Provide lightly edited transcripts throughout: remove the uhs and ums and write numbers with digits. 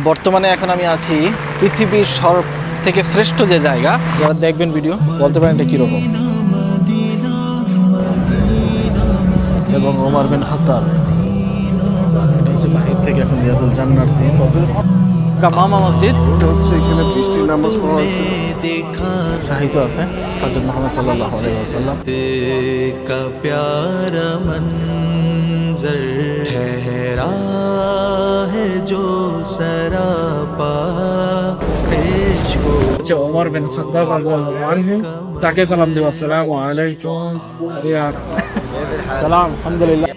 বর্তমানে এখন আমি আছি পৃথিবীর সব থেকে শ্রেষ্ঠ যে জায়গা, যারা দেখবেন ভিডিও বলতে পারেন এটা কিরকম। এবং ওমর বিন খাত্তাব, এটা হচ্ছে বাহির থেকে এখন রিয়াদুল জান্নার সিন। কামামা মসজিদ হচ্ছে এখানে বৃষ্টির নামাজ পড়া হচ্ছে। শাহিদ আছে হযরত মুহাম্মদ সাল্লাল্লাহু আলাইহি ওয়াসাল্লাম। का प्यारा मंजर ठहरा है जो सरापा इश्को আচ্ছা, ওমর বিন খাত্তাব রাদিয়াল্লাহু আনহু তাকে সালাম দেওয়া, আসসালামু আলাইকুম। সালাম, আলহামদুলিল্লাহ।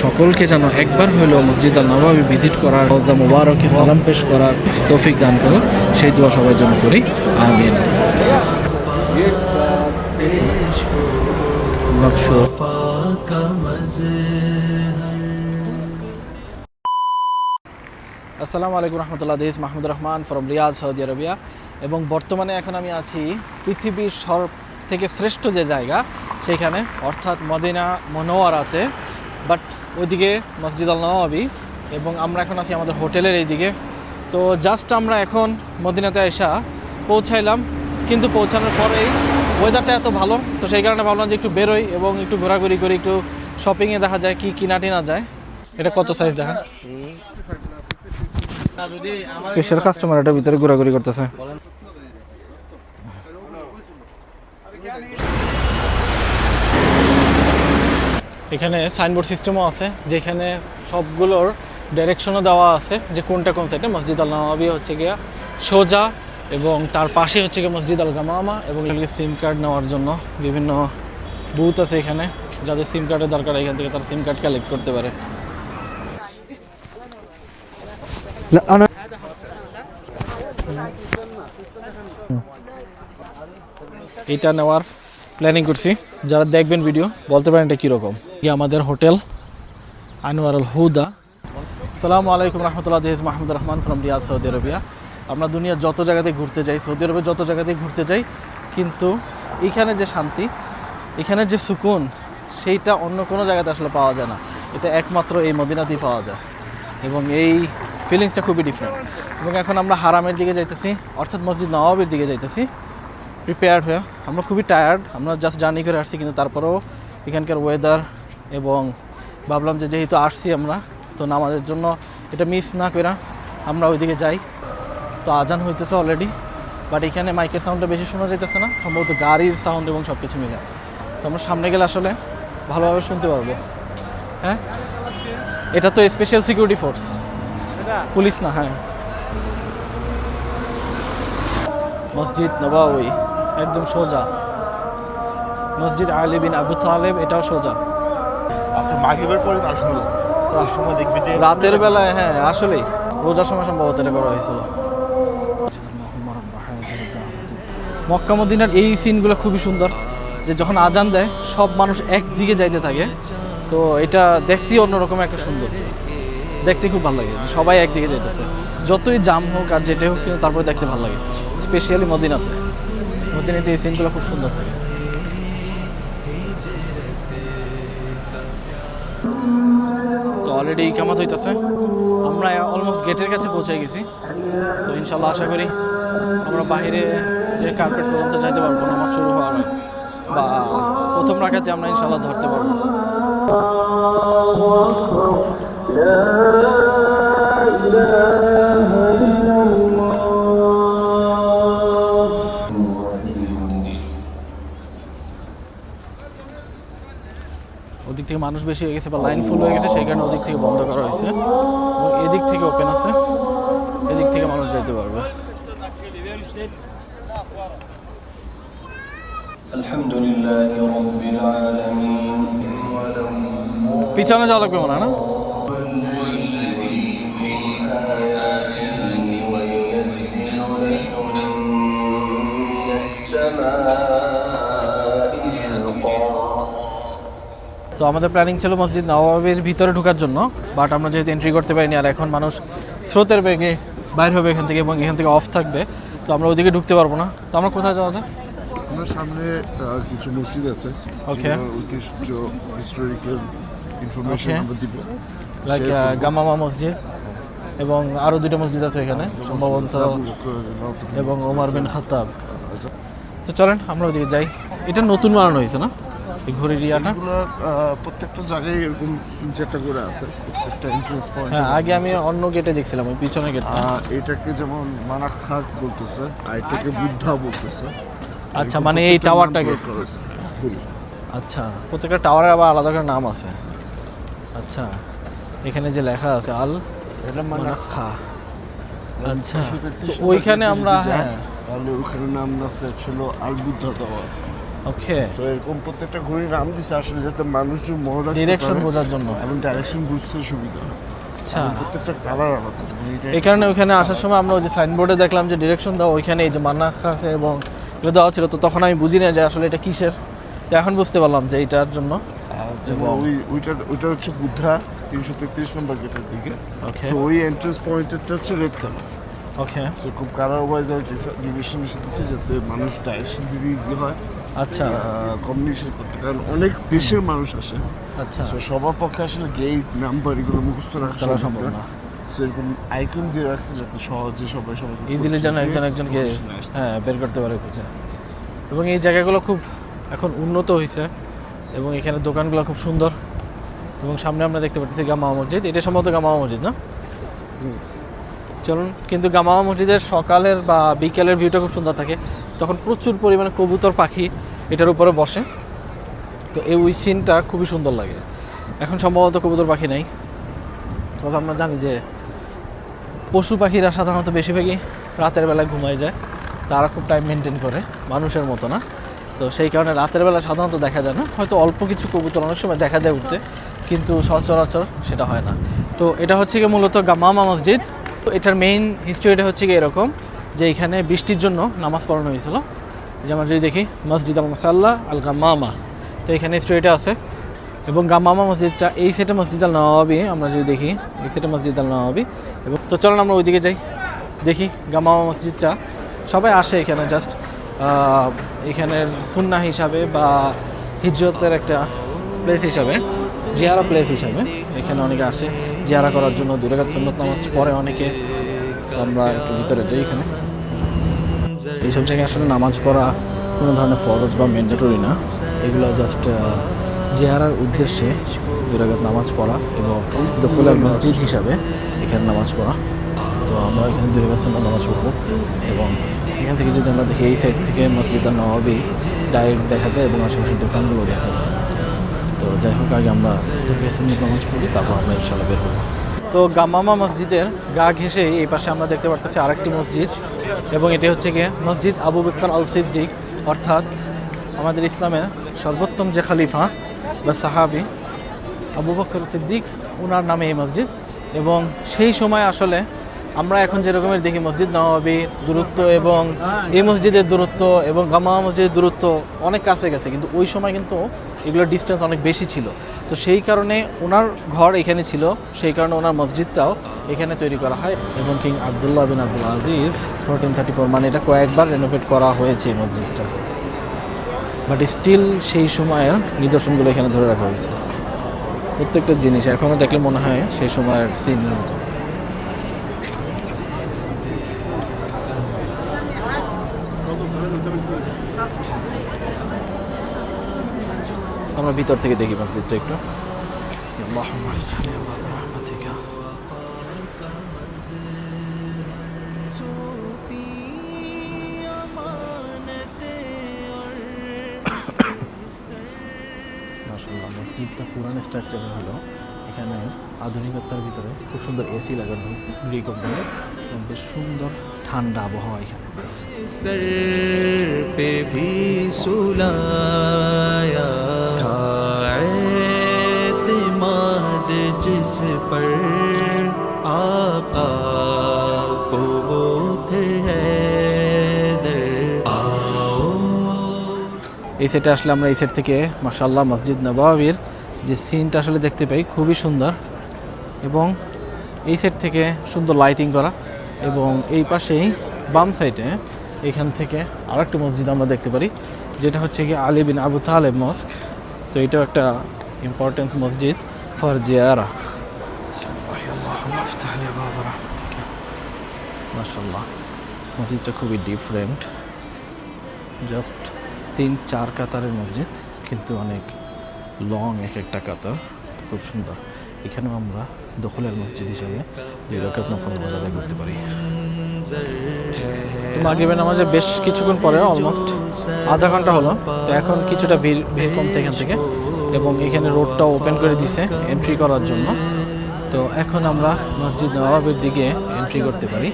সকলকে যেন একবার হলেও মসজিদ আল নববী ভিজিট করার, রওজা মুবারকে সালাম পেশ করার তৌফিক দান করুন, সেই দোয়া সবার জন্য করি, আমিন। আসসালামু আলাইকুম রহমতুল্লাহ। This Mahmudur Rahman from Riyadh, Saudi Arabia. এবং বর্তমানে এখন আমি আছি পৃথিবীর সব থেকে শ্রেষ্ঠ যে জায়গা সেইখানে, অর্থাৎ মদিনা মুনাওয়ারাতে, বাট ওইদিকে মসজিদ আল নববী। এবং আমরা এখন আছি আমাদের হোটেলের এই দিকে। তো জাস্ট আমরা এখন মদিনাতে এসে পৌঁছাইলাম, কিন্তু পৌঁছানোর পরেই ওয়েদারটা এত ভালো, তো সেই কারণে ভাবলাম যে একটু বেরোই এবং একটু ঘোরাঘুরি করি, একটু শপিংয়ে দেখা যায় কি কিনা টিনা যায়। এটা কত সাইজ দেখা, স্পেশাল কাস্টমার এটা ভিতরে ঘোরাঘুরি করতেছে। এখানে সাইনবোর্ড সিস্টেমও আছে, যেখানে সবগুলোর ডাইরেকশনও দেওয়া আছে যে কোনটা কোন সাইডে। মসজিদ আল নববী হচ্ছে গিয়া সোজা, এবং তার পাশে হচ্ছে গিয়ে মসজিদ আল গামামা। এবং সিম কার্ড নেওয়ার জন্য বিভিন্ন বুথ আছে এখানে, যাদের সিম কার্ডের দরকার এখান থেকে তারা সিম কার্ড কালেক্ট করতে পারে। এটা নেওয়ার প্ল্যানিং করছি, যারা দেখবেন ভিডিও বলতে পারেন এটা কীরকম। আমাদের হোটেল আনোয়ার আল হুদা। আসসালামু আলাইকুম রহমতুল্লাহ। This Mahmudur Rahman from Riyadh, Saudi Arabia. আমরা দুনিয়ার যত জায়গাতে ঘুরতে যাই, সৌদি আরবে যত জায়গাতে ঘুরতে যাই, কিন্তু এখানে যে শান্তি, এখানে যে সুকুন, সেইটা অন্য কোনো জায়গাতে আসলে পাওয়া যায় না। এটা একমাত্র এই মদিনাতেই পাওয়া যায়, এবং এই ফিলিংসটা খুবই ডিফারেন্ট। এবং এখন আমরা হারামের দিকে যাইতেছি, অর্থাৎ মসজিদ নববীর দিকে যাইতেছি প্রিপেয়ার্ড হয়ে। আমরা খুবই টায়ার্ড, আমরা জাস্ট জার্নি করে আসছি, কিন্তু তারপরেও এখানকার ওয়েদার, এবং ভাবলাম যে যেহেতু আসছি আমরা, তো নামাজের জন্য এটা মিস না করে আমরা ওইদিকে যাই। তো আজান হইতেছে অলরেডি, বাট এখানে মাইকের সাউন্ডটা বেশি শোনা যাইতেছে না, সম্ভবত গাড়ির সাউন্ড এবং সব কিছু মিলে। তো আমরা সামনে গেলে আসলে ভালোভাবে শুনতে পারবো। হ্যাঁ, এটা তো স্পেশাল সিকিউরিটি ফোর্স, পুলিশ না। হ্যাঁ, মসজিদ নববী একদম সোজা, মসজিদ আলী বিন আবু তালেব এটাও সোজা। আফটার মাগরিবের পরে আসলে সময় দেখবি যে রাতের বেলায়, হ্যাঁ আসলেই রোজার সময় সম্ভবত এটা করা হয়েছিল। মক্কা মদিনার এই সিনগুলো খুবই সুন্দর, যে যখন আজান দেয় সব মানুষ একদিকে যাইতে থাকে। তো এটা দেখতেই অন্যরকম একটা সুন্দর, দেখতে খুব ভালো লাগে যে সবাই একদিকে যাইতেছে, যতই জাম হোক আর যেটাই হোক, কিন্তু তারপরে দেখতে ভালো লাগে। স্পেশালি মদিনাতে এই সিনগুলো খুব সুন্দর থাকে। তো অলরেডি ইকামত হইতেছে, আমরা অলমোস্ট গেটের কাছে পৌঁছে গেছি। তো ইনশাল্লাহ আশা করি আমরা বাইরে যে কার্পেট পর্যন্ত যাইতে পারবো, নামাজ শুরু হওয়ার বা প্রথম রাকাতে আমরা ইনশাল্লাহ ধরতে পারবো। ওদিক থেকে মানুষ বেশি হয়ে গেছে বা লাইন ফুল হয়ে গেছে, সেই কারণে ওদিক থেকে বন্ধ করা হয়েছে, এবং এদিক থেকে ওপেন আছে, এদিক থেকে মানুষ যেতে পারবে। পিছনে যাওয়া লাগবে মনে হয় না? তো আমাদের প্ল্যানিং ছিল মসজিদ নববীর ভিতরে ঢোকার জন্য, বাট আমরা যেহেতু এন্ট্রি করতে পারিনি, আর এখন মানুষ স্রোতের বেগে বাইর হবে এখান থেকে, এবং এখান থেকে অফ থাকবে, তো আমরা ওইদিকে ঢুকতে পারবো না। তো আমরা কোথায় যাওয়া যায়? আমার সামনে কিছু মসজিদ আছে, ওকে, ঐতিহ্য হিস্টোরিক্যাল ইনফরমেশন আমরা দিব। লাইক গামামা মসজিদ এবং আরও দুটো মসজিদ আছে এখানে সম্ভবত, এবং ওমর বিন খাত্তাব। তো চলেন আমরা ওইদিকে যাই। এটা নতুন বানানো হয়েছে না এই ঘড়ির ইয়াটা? প্রত্যেকটা জায়গায় এরকম 3-4টা করে আছে, প্রত্যেকটা এন্ট্রান্স পয়েন্ট। হ্যাঁ, আগে আমি অন্য গেটে দেখছিলাম, ওই পিছনে গেট। এটাকে যেমন মানাক্খাক বলতেছে, আর এটাকে বুদ্ধা বলতেছে। আচ্ছা, মানে এই টাওয়ারটাকে। করেছে। আচ্ছা, প্রত্যেকটা টাওয়ারের আবার আলাদা করে নাম আছে। আচ্ছা, এখানে যে লেখা আছে আল এটা মানাক্খা। আচ্ছা, 133 তো ওইখানে নম্বর আমরা, যদি যাই, হ্যাঁ, তাহলে ওখানে নাম আছে ছিল আল বুদ্ধা দেওয়া আছে। ওকে, তো এরকম প্রত্যেকটা ঘড়ির নাম দিছে আসলে যাতে মানুষজন মনে রাখতে ডিরেকশন পারে বোঝার জন্য। এবং ডাইরেকশন বুঝতে সুবিধা হয়। আচ্ছা, এবং প্রত্যেকটা কালার আলাদা। এবং এটা এই কারণে ওইখানে আসার সময় আমরা ওই যে সাইনবোর্ডে দেখলাম যে ডিরেকশন দাও, ওইখানে এই যে মানাক্খা এবং এগুলো দেওয়া ছিল, তো তখন আমি বুঝি না যে আসলে এটা কিসের। তো এখন বুঝতে পারলাম যে এইটার জন্য। যেমন ওইটা হচ্ছে বুদ্ধা 333 নম্বর গেটের দিকে। ওকে, তো ওই এন্ট্রান্স পয়েন্টটা হচ্ছে রেড কালার। ওকে, সো খুব কালার ওয়াইজ আর ডিভিশন দিচ্ছে যাতে মানুষ ডাইরেকশন দিতে ইজি হয় আচ্ছা, কমিউনিকেশন করতে, কারণ অনেক দেশের মানুষ আসে। আচ্ছা, সো সবার পক্ষে আসলে গেট নাম্বার এগুলো মুখস্থ রাখা করা সম্ভব সম্ভব না। না। সো এরকম আইকন দিয়ে রাখছে যাতে সহজে সবাই ইজিলি যেন একজন একজনকে হ্যাঁ বের করতে পারে খুঁজে। এবং এই জায়গাগুলো খুব এখন উন্নত হয়েছে এবং এখানে দোকানগুলো খুব সুন্দর। এবং সামনে আমরা দেখতে পাচ্ছি গামামা মসজিদ, এটা সম্ভবত গামামা মসজিদ না? চলুন, কিন্তু গামামা মসজিদের সকালের বা বিকেলের ভিউটা খুব সুন্দর থাকে, তখন প্রচুর পরিমাণে কবুতর পাখি এটার উপরে বসে। তো এই ওই সিনটা খুবই সুন্দর লাগে। এখন সম্ভবত কবুতর পাখি নেই, কথা আমরা জানি যে পশু পাখিরা সাধারণত বেশিরভাগই রাতের বেলায় ঘুমায় যায়, তারা খুব টাইম মেনটেন করে, মানুষের মতো না। তো সেই কারণে রাতের বেলা সাধারণত দেখা যায় না, হয়তো অল্প কিছু কবুতর অনেক সময় দেখা যায় উঠতে, কিন্তু সচরাচর সেটা হয় না। তো এটা হচ্ছে গিয়ে মূলত গামামা মসজিদ। তো এটার মেইন হিস্ট্রিটা হচ্ছে গিয়ে এরকম যে এখানে বৃষ্টির জন্য নামাজ পড়ানো হয়েছিল। যেমন যদি দেখি মসজিদ আল মাসাল্লাহ আল গামামা, তো এখানে স্টোরিটা আছে। এবং গামামা মসজিদটা এই সেটে মসজিদ আল নওয়াবি, আমরা যদি দেখি এই সেটে মসজিদ আল নওয়াবি। এবং তো চলুন আমরা ওইদিকে যাই, দেখি গামামা মসজিদটা। সবাই আসে এখানে জাস্ট এখানের সুন্নাহ হিসাবে বা হিজরতের একটা প্লেস হিসাবে, জিয়ারা প্লেস হিসাবে এখানে অনেকে আসে জিয়ারা করার জন্য, 2 রাকাত সুন্নত নামাজ পড়ে অনেকে। তো আমরা একটু ভিতরে যাই। এখানে এইসব জায়গায় আসলে নামাজ পড়া কোনো ধরনের ফরজ বা ম্যান্ডেটরি না, এগুলো জাস্ট জিয়ারার উদ্দেশ্যে 2 রাকাত নামাজ পড়া এবং দখলের মসজিদ হিসাবে এখানে নামাজ পড়া। তো আমরা এখানে 2 রাকাত সুন্নত নামাজ পড়বো এবং এখান থেকে যদি আমরা দেখি এই সাইড থেকে মসজিদ আল নওয়াবি ডাইরেক্ট দেখা যায় এবং আশেপাশের দোকানগুলো দেখা যায়। তো যাই হোক, আগে আমরা 2 রাকাত সুন্নত নামাজ পড়ি, তারপর আমরা ইনশাআল্লাহ বের হবো। তো গামামা মসজিদের গা ঘেঁষে এই পাশে আমরা দেখতে পারতেছি আরেকটি মসজিদ, এবং এটি হচ্ছে গিয়ে মসজিদ আবু বকর আল সিদ্দিক, অর্থাৎ আমাদের ইসলামের সর্বোত্তম যে খলিফা বা সাহাবি আবু বকর সিদ্দিক, ওনার নামে এই মসজিদ। এবং সেই সময় আসলে আমরা এখন যেরকমের দেখি মসজিদ নওয়াবির দূরত্ব এবং এই মসজিদের দূরত্ব এবং গামামা মসজিদের দূরত্ব অনেক কাছে গেছে, কিন্তু ওই সময় কিন্তু এগুলোর ডিস্টেন্স অনেক বেশি ছিল। তো সেই কারণে ওনার ঘর এখানে ছিল, সেই কারণে ওনার মসজিদটাও এখানে তৈরি করা হয়। এবং কিং আবদুল্লাহ বিন আব্দুল আজিজ 1434, মানে এটা কয়েকবার রেনোভেট করা হয়েছে এই মসজিদটা, বাট স্টিল সেই সময়ের নিদর্শনগুলো এখানে ধরে রাখা হয়েছে। প্রত্যেকটা জিনিস এখনও দেখলে মনে হয় সেই সময়ের সিন মতো। আমরা ভিতর থেকে দেখি মসজিদটা একটু। মাশাআল্লাহ, মসজিদটা পুরানো স্ট্রাকচারের হলো, এখানে আধুনিকতার ভিতরে খুব সুন্দর এসি লাগানো হয়েছে গ্রি কোম্পানির, বেশ সুন্দর ঠান্ডা আবহাওয়া এখানে। सर पे भी सुलाया था एतमाद जिस पर आका को वो थे हैदर आओ। এই সেটে আসলে আমরা এই সেট থেকে মাশাআল্লাহ মসজিদ নববীর যে সিনটা আসলে দেখতে পাই, খুবই সুন্দর। এবং এই সেট থেকে সুন্দর লাইটিং করা, এবং এই পাশেই বাম সাইডে এখান থেকে আরেকটা মসজিদ আমরা দেখতে পারি, যেটা হচ্ছে কি আলী বিন আবু তালেব মস্ক। তো এটাও একটা ইম্পর্টেন্স মসজিদ ফর জিয়ারা। আহলি বাবা রাহমাতিকা। মাশাআল্লাহ, মসজিদটা খুবই ডিফারেন্ট। জাস্ট 3-4 কাতারের মসজিদ, কিন্তু অনেক লং এক একটা কাতার, খুব সুন্দর। এখানেও আমরা দখলের মসজিদ হিসাবে 2 রাকাত নফল নামাজ আদায় করতে পারি। তো মাগরিবের নামাজের বেশ কিছুক্ষণ পরে, অলমোস্ট আধা ঘন্টা হলো, তো এখন কিছুটা ভিড় কমছে এখান থেকে, এবং এখানে রোডটাও ওপেন করে দিছে এন্ট্রি করার জন্য। তো এখন আমরা মসজিদ নওয়াবির দিকে এন্ট্রি করতে পারি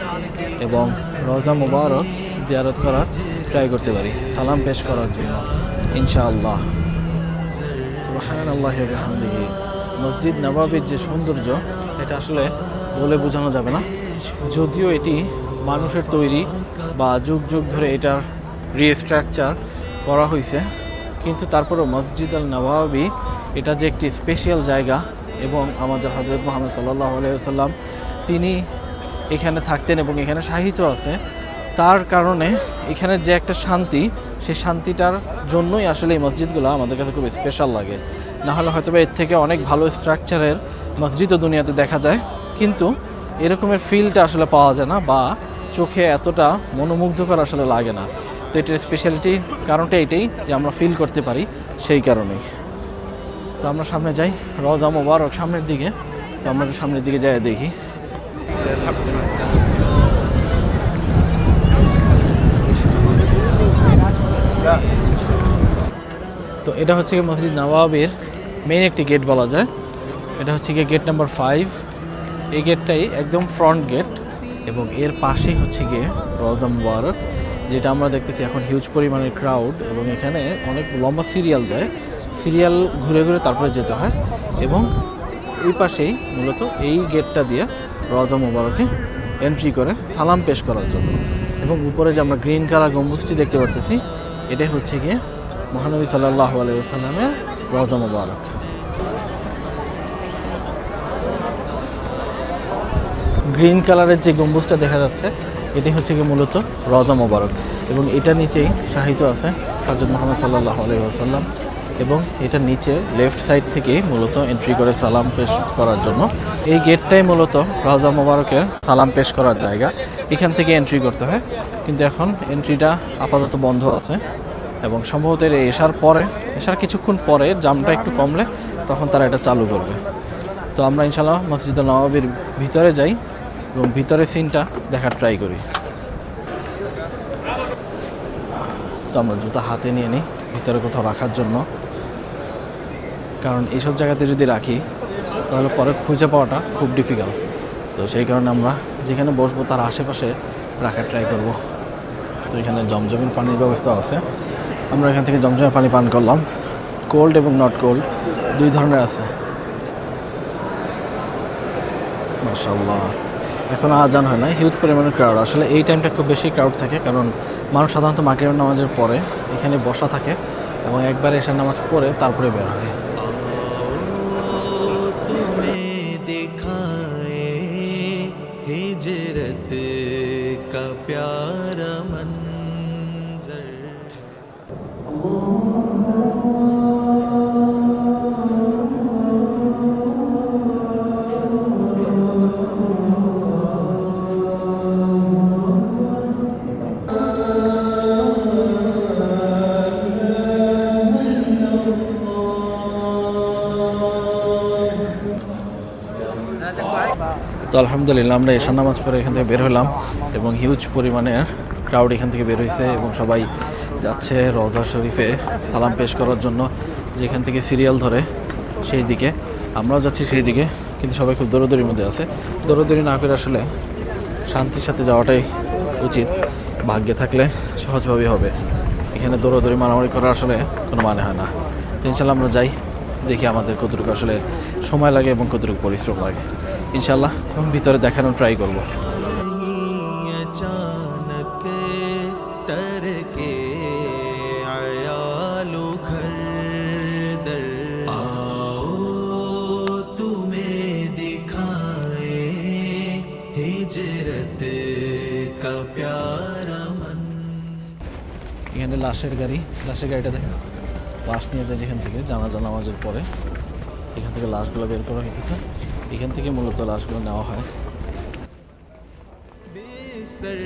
এবং রওজা মুবারক জিয়ারত করার ট্রাই করতে পারি, সালাম পেশ করার জন্য ইনশাআল্লাহ। সুবহানাল্লাহি ওয়া বিহামদিহি। মসজিদ নওয়াবির যে সৌন্দর্য, এটা আসলে বলে বোঝানো যাবে না। যদিও এটি মানুষের তৈরি বা যুগ যুগ ধরে এটার রিস্ট্রাকচার করা হয়েছে, কিন্তু তারপরেও মসজিদ আল নওয়াবি এটা যে একটি স্পেশাল জায়গা, এবং আমাদের হযরত মুহাম্মদ সাল্লাল্লাহু আলাইহি ওয়াসাল্লাম তিনি এখানে থাকতেন এবং এখানে সাহিত্য আছে, তার কারণে এখানে যে একটা শান্তি, সেই শান্তিটার জন্যই আসলে এই মসজিদগুলো আমাদের কাছে খুব স্পেশাল লাগে। না হলে হয়তো এর থেকে অনেক ভালো স্ট্রাকচারের মসজিদও দুনিয়াতে দেখা যায়, কিন্তু এরকমের ফিলটা আসলে পাওয়া যায় না, বা চোখে এতটা মনোমুগ্ধকর আসলে লাগে না। তো এটার স্পেশালিটি কারণটা এটাই যে আমরা ফিল করতে পারি, সেই কারণেই। তো আমরা সামনে যাই, রওজা মুবারক সামনের দিকে, তো আমরা একটু সামনের দিকে যাই দেখি। তো এটা হচ্ছে কি মসজিদ নওয়াবির মেইন একটি গেট বলা যায়। এটা হচ্ছে কি গেট নাম্বার 5। এই গেটটাই একদম ফ্রন্ট গেট, এবং এর পাশেই হচ্ছে গিয়ে রওজা মুবারক, যেটা আমরা দেখতেছি এখন হিউজ পরিমাণের ক্রাউড, এবং এখানে অনেক লম্বা সিরিয়াল দেয়, সিরিয়াল ঘুরে ঘুরে তারপরে যেতে হয়। এবং এই পাশেই মূলত এই গেটটা দিয়ে রওজা মুবারকে এন্ট্রি করে সালাম পেশ করার জন্য। এবং উপরে যে আমরা গ্রিন কালার গম্বুজটি দেখতে পারতেছি, এটাই হচ্ছে গিয়ে মহানবী সাল্লাল্লাহু আলাইহি ওয়াসাল্লামের রওজা মুবারক। গ্রিন কালারের যে গম্বুজটা দেখা যাচ্ছে, এটি হচ্ছে কি মূলত রওজা মুবারক, এবং এটা নিচেই শাহিত আছে হযরত মুহাম্মদ সাল্লাল্লাহু আলাইহি ওয়াসাল্লাম, এবং এটা নিচে লেফট সাইড থেকে মূলত এন্ট্রি করে সালাম পেশ করার জন্য। এই গেটটাই মূলত রওজা মুবারকের সালাম পেশ করার জায়গা, এখান থেকে এন্ট্রি করতে হয়, কিন্তু এখন এন্ট্রিটা আপাতত বন্ধ আছে, এবং সম্ভবত এশার কিছুক্ষণ পরে জামটা একটু কমলে তখন তারা এটা চালু করবে। তো আমরা ইনশাআল্লাহ মসজিদ নওয়াবির ভিতরে যাই এবং ভিতরের সিনটা দেখার ট্রাই করি। তো আমরা জুতা হাতে নিয়ে নিই ভিতরে কোথাও রাখার জন্য, কারণ এইসব জায়গাতে যদি রাখি তাহলে পরে খুঁজে পাওয়াটা খুব ডিফিকাল্ট। তো সেই কারণে আমরা যেখানে বসবো তার আশেপাশে রাখার ট্রাই করব। তো এখানে জমজমের পানির ব্যবস্থা আছে, আমরা এখান থেকে জমজমের পানি পান করলাম। কোল্ড এবং নট কোল্ড দুই ধরনের আছে। মাশাআল্লাহ, এখন আজান হয় না, হিউজ পরিমাণের ক্রাউড। আসলে এই টাইমটা খুব বেশি ক্রাউড থাকে, কারণ মানুষ সাধারণত মাগরিবের নামাজের পরে এখানে বসা থাকে, এবং একবার এশার নামাজ পড়ে তারপরে বের হয়। तुम्हें दिखाए हिजरत का प्यारा मंजर। তো আলহামদুলিল্লাহ আমরা এশার নামাজ পড়ে এখান থেকে বের হলাম, এবং হিউজ পরিমাণের ক্রাউড এখান থেকে বের হয়েছে, এবং সবাই যাচ্ছে রওজা শরীফে সালাম পেশ করার জন্য, যেখান থেকে সিরিয়াল ধরে সেই দিকে। আমরাও যাচ্ছি সেই দিকে, কিন্তু সবাই খুব দৌড়াদৌড়ির মধ্যে আছে। দৌড়াদৌড়ি না করে আসলে শান্তির সাথে যাওয়াটাই উচিত, ভাগ্যে থাকলে সহজভাবেই হবে। এখানে দৌড়াদৌড়ি মারামারি করার আসলে কোনো মানে হয় না। তো ইনশাল্লাহ আমরা যাই, দেখি আমাদের কতটুকু আসলে সময় লাগে এবং কতটুকু পরিশ্রম লাগে ইনশাল্লাহ, এবং ভিতরে দেখানোর ট্রাই করব। अचानक तरके आयालु घर दर आओ तुम्हें दिखाए हिजरत का प्यारा मन। এখানে লাশের গাড়িটা দেখেন, লাশ নিয়ে যায় যেখান থেকে জানাজা নামাজের পরে, এখান থেকে লাশগুলো বের করা হইতেছে, এখান থেকে মূলত লাশগুলো নেওয়া হয় सर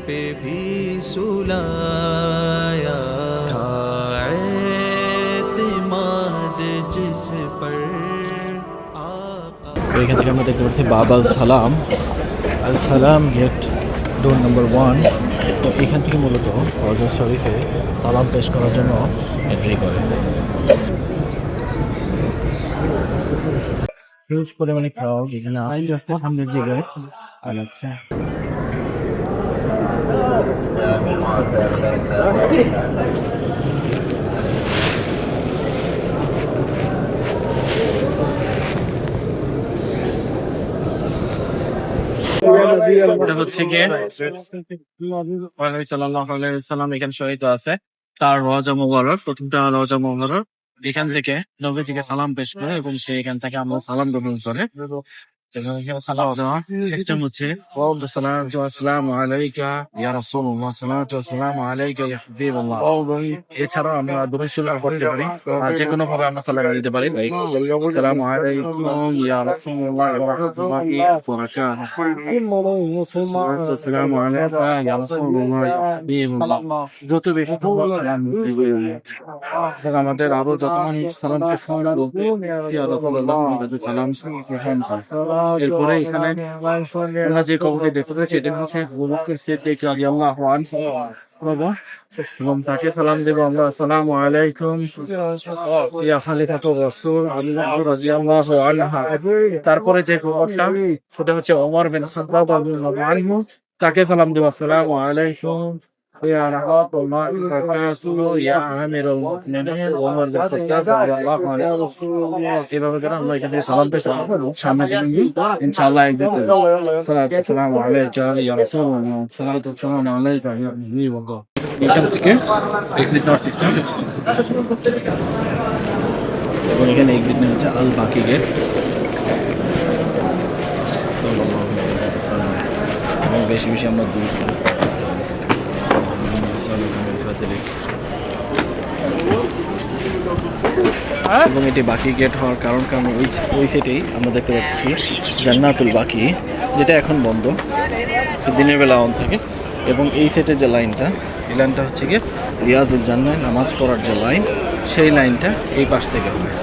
पे भी सुलाया था एतमाद जिस पर आका। তো এখান থেকে আমরা দেখতে পাচ্ছি বাব আল সালাম গেট ডোর নাম্বার 1। তো এখান থেকে মূলত ফজর শরীফে সালাম পেশ করার জন্য এন্ট্রি করে। হিউজ পরিমাণে ক্রাউড এখানে আস্তে আস্তে সামনের দিকে আগাচ্ছে। এটা হচ্ছে গিয়ে সাল্লাল্লাহু আলাইহি ওয়াসাল্লাম এখানে শহীদ আছে তার রওজা মুবারক। প্রথমটা রওজা মুবারক, এখান থেকে নবীজিকে সালাম পেশ করে এবং সে এখান থেকে আমরা সালাম গ্রহণ করে। এবং এখানে সালাম দেওয়ার সিস্টেম হচ্ছে সালাতু ওয়াসসালামু আলাইকা ইয়া রাসূলুল্লাহ, সালাতু ওয়াসসালামু আলাইকা ইয়া হাবিবাল্লাহ। এছাড়াও আমরা দরুদ শরীফ পড়তে পারি, আর যে কোনো ভাবে আমরা সালাম দিতে পারি। আসসালামু আলাইকুম ইয়া রাসূলুল্লাহ ওয়া রাহমাতুল্লাহি ওয়া বারাকাতুহু, আসসালামু আলাইকা ইয়া রাসূলুল্লাহ ইয়া হাবিবাল্লাহ। যত বেশি সালাম দিতে আমাদের আরো যত মানুষ সালাম পেশ করে ইয়া রাসূলুল্লাহ আমাদের সালাম গ্রহণ করে। এরপরে এখানে আমরা যে কবরটি দেখতে পাচ্ছি এটা হচ্ছে আবু বকর সিদ্দিক রাদিয়াল্লাহু আনহু এবং তাকে সালাম দেব আমরা, আসসালামু আলাইকুম ইয়া খালিফাতুর রাসূল রাদিয়াল্লাহু আনহা। তারপরে যে কবরটা সেটা হচ্ছে ওমর বিন খাত্তাব রাদিয়াল্লাহু আনহু, তাকে সালাম দেব, আসসালামু আলাইকুম ইয়া রাহমাতুল্লাহি ওয়া বারাকাতুহু ইয়া আমিরুল মুমিনিন ওমর বিন খাত্তাব রাদিয়াল্লাহু আনহু। এভাবে করে আমরা এখান থেকে সালাম পেশ করব, সামনে যাই ইনশাআল্লাহ। আসসালামু আলাইকা ইয়া রাসূলুল্লাহ, সালাতু ওয়াসসালামু আলাইকা ইয়া হাবিবাল্লাহ। এখান থেকে এক্সিট নেওয়ার সিস্টেম এবং এখানে এক্সিট নেওয়া হচ্ছে আল বাকি গেট। এবং বেশি বেশি আমরা দূর এবং এটি বাকি গেট হওয়ার কারণ ওই সেটেই আমরা দেখতে পাচ্ছি জান্নাতুল বাকি, যেটা এখন বন্ধ, দিনের বেলা অন থাকে। এবং এই সেটের যে লাইনটা, এই লাইনটা হচ্ছে গিয়ে রিয়াজুল জান্নাহ নামাজ পড়ার যে লাইন, সেই লাইনটা এই পাশ থেকে হয়।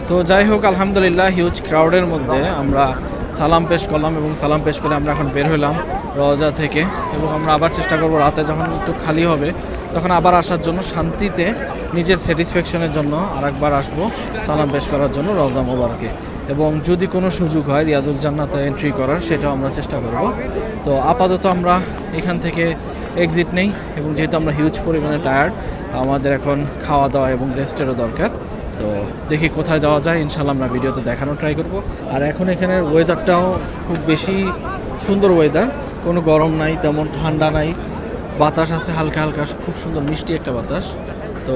তো যাই হোক, আলহামদুলিল্লাহ হিউজ ক্রাউডের মধ্যে আমরা সালাম পেশ করলাম এবং সালাম পেশ করে আমরা এখন বের হলাম রওজা থেকে। এবং আমরা আবার চেষ্টা করব রাতে যখন একটু খালি হবে তখন আবার আসার জন্য, শান্তিতে নিজের স্যাটিসফ্যাকশনের জন্য আরেকবার আসবো সালাম পেশ করার জন্য রওজা মোবারকে। এবং যদি কোনো সুযোগ হয় রিয়াজুল জান্নাতে এন্ট্রি করার, সেটাও আমরা চেষ্টা করব। তো আপাতত আমরা এখান থেকে এক্সিট নেই এবং যেহেতু আমরা হিউজ পরিমাণে টায়ার্ড, আমাদের এখন খাওয়া দাওয়া এবং রেস্টেরও দরকার। তো দেখি কোথায় যাওয়া যায়, ইনশাল্লাহ আমরা ভিডিওতে দেখানোর ট্রাই করব। আর এখন এখানের ওয়েদারটাও খুব বেশি সুন্দর ওয়েদার, কোনো গরম নাই, তেমন ঠান্ডা নাই, বাতাস আছে হালকা হালকা, খুব সুন্দর মিষ্টি একটা বাতাস। তো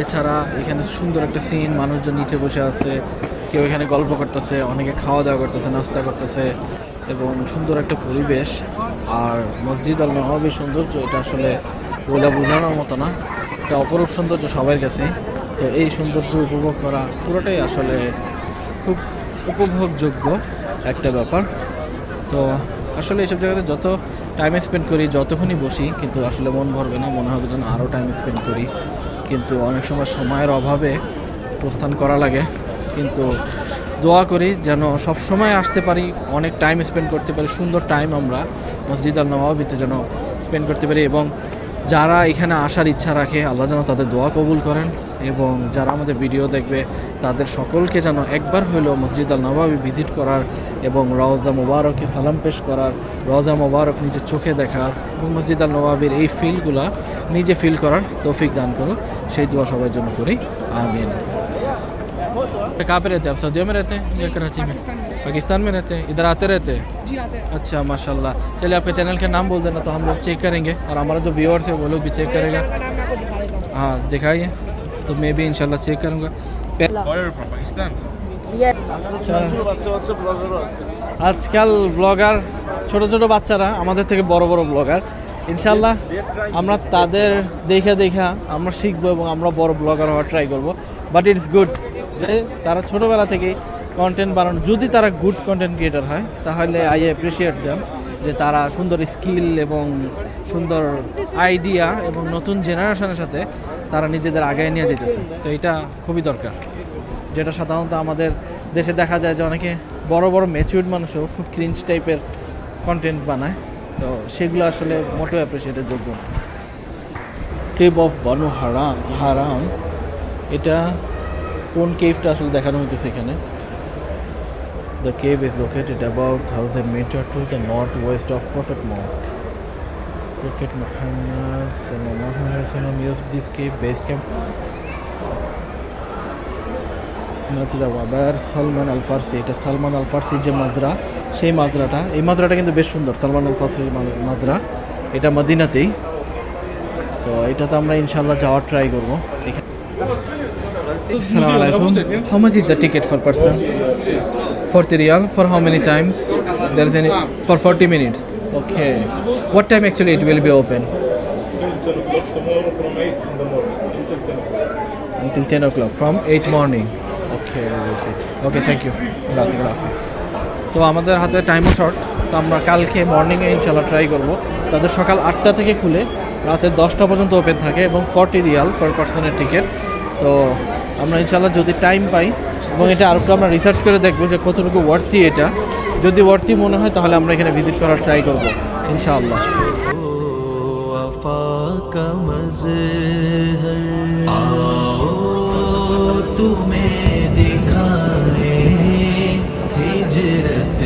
এছাড়া এখানে সুন্দর একটা সিন, মানুষজন নিচে বসে আছে, কেউ এখানে গল্প করতেছে, অনেকে খাওয়া দাওয়া করতেছে, নাস্তা করতেছে এবং সুন্দর একটা পরিবেশ। আর মসজিদ আল নববীর সৌন্দর্য এটা আসলে বলে বোঝানোর মতো না, এটা অপরূপ সৌন্দর্য সবার কাছেই। তো এই সৌন্দর্য উপভোগ করা পুরোটাই আসলে খুব উপভোগযোগ্য একটা ব্যাপার। তো আসলে এইসব জায়গাতে যত টাইম স্পেন্ড করি, যতক্ষণই বসি, কিন্তু আসলে মন ভরবে না, মনে হবে যেন আরও টাইম স্পেন্ড করি। কিন্তু অনেক সময় সময়ের অভাবে প্রস্থান করা লাগে। কিন্তু দোয়া করি যেন সব সময় আসতে পারি, অনেক টাইম স্পেন্ড করতে পারি, সুন্দর টাইম আমরা মসজিদ আল নববীতে যেন স্পেন্ড করতে পারি। এবং যারা এখানে আসার ইচ্ছা রাখে আল্লাহ যেন তাদের দোয়া কবুল করেন। এবং যারা আমাদের ভিডিও দেখবে তাদের সকলকে যেন একবার হলেও মসজিদ আল নববী ভিজিট করার এবং রওজা মোবারকে সালাম পেশ করার, রওজা মোবারক নিজের চোখে দেখার এবং মসজিদ আল নববীর এই ফিলগুলা নিজে ফিল করার তৌফিক দান করো, সেই দোয়া সবার জন্য করি, আমিন। कहाँ पे रहते हैं आप? सऊदीया में रहते हैं या कराची में? पाकिस्तान में रहते हैं। इधर आते रहते हैं? जी आते हैं। अच्छा माशाल्लाह। चलिए आपके चैनल का नाम बोल देना तो हम लोग चेक करेंगे और हमारा जो व्यूअर्स है वो लोग भी चेक मेरे करेगा। चैनल का नाम मैं आपको दिखा देता हूँ। हाँ दिखाइए, तो मैं भी इंशाल्लाह चेक करूँगा। Where are you from? Pakistan? আজকাল ব্লগার ছোট ছোট বাচ্চারা আমাদের থেকে বড় বড় ব্লগার, ইনশাল্লাহ আমরা তাদের দেখা দেখা আমরা শিখবো এবং আমরা বড় ব্লগার হওয়ার ট্রাই করব। বাট ইটস গুড যে তারা ছোটোবেলা থেকেই কন্টেন্ট বানানো, যদি তারা গুড কন্টেন্ট ক্রিয়েটার হয় তাহলে আই অ্যাপ্রিসিয়েট দেম যে তারা সুন্দর স্কিল এবং সুন্দর আইডিয়া এবং নতুন জেনারেশনের সাথে তারা নিজেদের আগায় নিয়ে যেতেছে। তো এটা খুবই দরকার, যেটা সাধারণত আমাদের দেশে দেখা যায় যে অনেকে বড় বড় ম্যাচিউরড মানুষও খুব ক্রিঞ্জ টাইপের কন্টেন্ট বানায়, তো সেগুলো আসলে মোটেও অ্যাপ্রিসিয়েটের যোগ্য না। কেভ অফ বানু হারাম, এটা কোন কেভটা আসলে দেখানো হইতেছে এখানে। The cave is located about 1000 metre to the north west of prophet mosque. Prophet Muhammad সাল্লাল্লাহু আলাইহি ওয়াসাল্লাম used this cave base camp মাজরা ওয়াবার সালমান আল ফার্সি। এটা সালমান আল ফার্সির যে মাজরা, সেই মাজরাটা, এই মাজরাটা কিন্তু বেশ সুন্দর। সালমান আল ফার্সির মাজরা, এটা মদিনাতেই। তো এটাতে আমরা ইনশাল্লাহ যাওয়ার ট্রাই করবো। আসসালামু আলাইকুম। How much is the ticket for person? 40 riyal. For how many times? There is any for 40 minutes. Okay, what time actually it will be open? Until 10 o'clock from 8 morning. Okay, thank you. তো আমাদের হাতে টাইমও short, তো আমরা কালকে মর্নিংয়ে ইনশাল্লাহ try করব। তাদের সকাল 8টা থেকে খুলে রাতে 10টা পর্যন্ত ওপেন থাকে এবং 40 রিয়াল পার পার্সনের টিকিট। তো আমরা ইনশাল্লাহ যদি টাইম পাই এবং এটা আরেকটু আমরা রিসার্চ করে দেখবো যে কতটুকু ওয়ার্থি এটা। যদি ওয়ার্থি মনে হয় তাহলে আমরা এখানে ভিজিট করার ট্রাই করবো ইনশাআল্লাহ। तुम्हें दिखाए हिजरत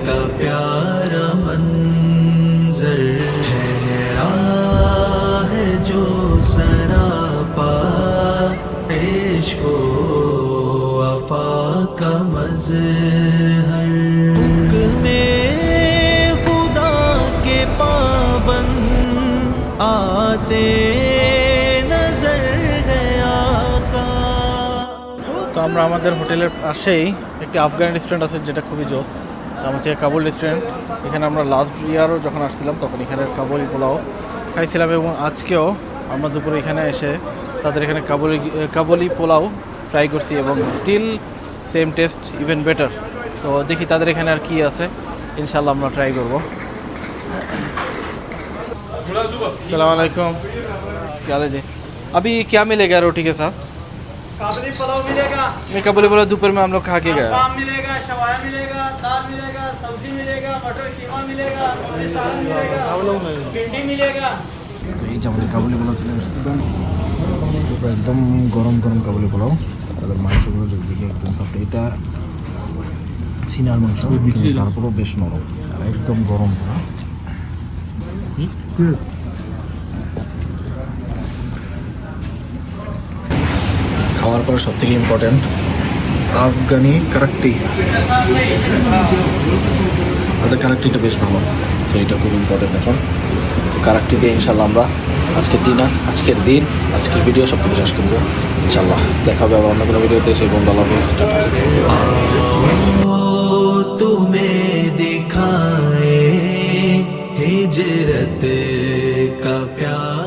का प्यारा मंजर, ठहरा है जो सरापा इश्क वफा का मज़हर। में खुदा के पाबंद आते তো আমরা আমাদের হোটেলের পাশেই একটি আফগান রেস্টুরেন্ট আছে যেটা খুবই জোস, নাম হচ্ছে কাবুল রেস্টুরেন্ট। এখানে আমরা লাস্ট ইয়ারও যখন আসছিলাম তখন এখানে কাবুলি পোলাও খাইছিলাম এবং আজকেও আমরা দুপুরে এখানে এসে তাদের এখানে কাবুলি পোলাও ট্রাই করছি এবং still same taste, even better. তো দেখি তাদের এখানে আর কি আছে, ইনশাল্লাহ আমরা ট্রাই করবো। अस्सलाम वालेकुम, क्या हाल है जी? अभी क्या मिलेगा रोटी के साथ? काबुली पुलाव मिलेगा, मैं काबुली पोलाव दोपहर में हम लोग खा के गए। पाम मिलेगा, शवाया मिलेगा, दाल मिलेगा, सब्जी मिलेगा, मटर कीमा मिलेगा, सालन मिलेगा, भिंडी मिलेगा। তো এই যে আমাদের কাবুলি পোলাও চলে এসেছে, একদম গরম গরম কাবুলি পোলাও। তাদের মাংসগুলো যদি দেখি একদম সফট, এটা সিনার মাংস কিন্তু তারপরেও বেশ নরম আর একদম গরম। খাওয়ার পরে সব থেকে ইম্পর্টেন্ট আফগানি কারাক্তি। তাদের কারাক্তিটা বেশ ভালো, সো এটা খুব ইম্পর্টেন্ট। এখন কারাক্তি দিয়ে ইনশাল্লাহ আমরা আজকের দিন আজকের ভিডিও সব কিছু শেষ করবো ইনশাল্লাহ। দেখা হবে আবার অন্য কোনো ভিডিওতে, সেই বন্ধু আল্লাহ तुम्हें दिखाए हिजरत का प्यार।